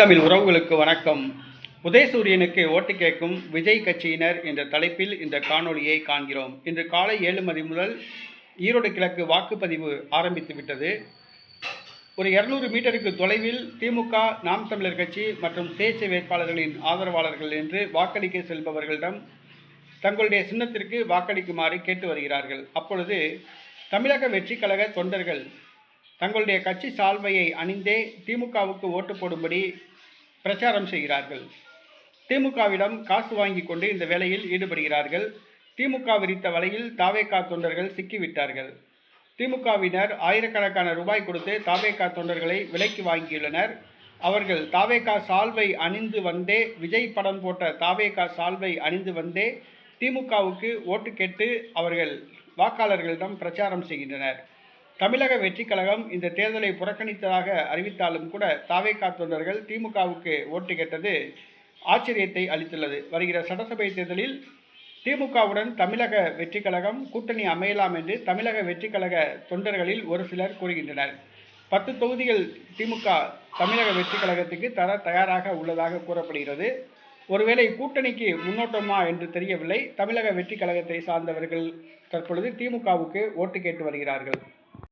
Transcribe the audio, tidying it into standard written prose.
தமிழ் உறவுகளுக்கு வணக்கம். உதயசூரியனுக்கு ஓட்டு கேட்கும் விஜய் கட்சியினர் என்ற தலைப்பில் இந்த காணொளியை காண்கிறோம். இன்று காலை 7 மணி முதல் ஈரோடு கிழக்கு வாக்குப்பதிவு ஆரம்பித்து விட்டது. ஒரு 200 மீட்டருக்கு தொலைவில் திமுக, நாம் தமிழர் கட்சி மற்றும் சுயேட்சை வேட்பாளர்களின் ஆதரவாளர்கள் என்று வாக்களிக்க செல்பவர்களிடம் தங்களுடைய சின்னத்திற்கு வாக்களிக்குமாறு கேட்டு வருகிறார்கள். அப்பொழுது தமிழக வெற்றி கழக தொண்டர்கள் தங்களுடைய கட்சி சால்வையை அணிந்தே திமுகவுக்கு ஓட்டு போடும்படி பிரச்சாரம் செய்கிறார்கள். திமுகவிடம் காசு வாங்கி கொண்டு இந்த வேலையில் ஈடுபடுகிறார்கள். திமுக விரித்த வலையில் தாவேகா தொண்டர்கள் சிக்கிவிட்டார்கள். திமுகவினர் ஆயிரக்கணக்கான ரூபாய் கொடுத்து தாவேகா தொண்டர்களை விலைக்கு வாங்கியுள்ளனர். அவர்கள் தாவேகா சால்வை அணிந்து வந்தே, விஜய் படம் போட்ட தாவேகா சால்வை அணிந்து வந்தே திமுகவுக்கு ஓட்டு கேட்டு அவர்கள் வாக்காளர்களிடம் பிரச்சாரம் செய்கின்றனர். தமிழக வெற்றி கழகம் இந்த தேர்தலை புறக்கணித்ததாக அறிவித்தாலும் கூட தாவேகா தொண்டர்கள் திமுகவுக்கு ஓட்டு கேட்டது ஆச்சரியத்தை அளித்துள்ளது. வருகிற சட்டசபை தேர்தலில் திமுகவுடன் தமிழக வெற்றி கழகம் கூட்டணி அமையலாம் என்று தமிழக வெற்றி கழக தொண்டர்களில் ஒரு சிலர் கூறுகின்றனர். 10 தொகுதிகள் திமுக தமிழக வெற்றி கழகத்துக்கு தர தயாராக உள்ளதாக கூறப்படுகிறது. ஒருவேளை கூட்டணிக்கு முன்னோட்டமா என்று தெரியவில்லை. தமிழக வெற்றி கழகத்தை சார்ந்தவர்கள் தற்பொழுது திமுகவுக்கு ஓட்டு கேட்டு வருகிறார்கள்.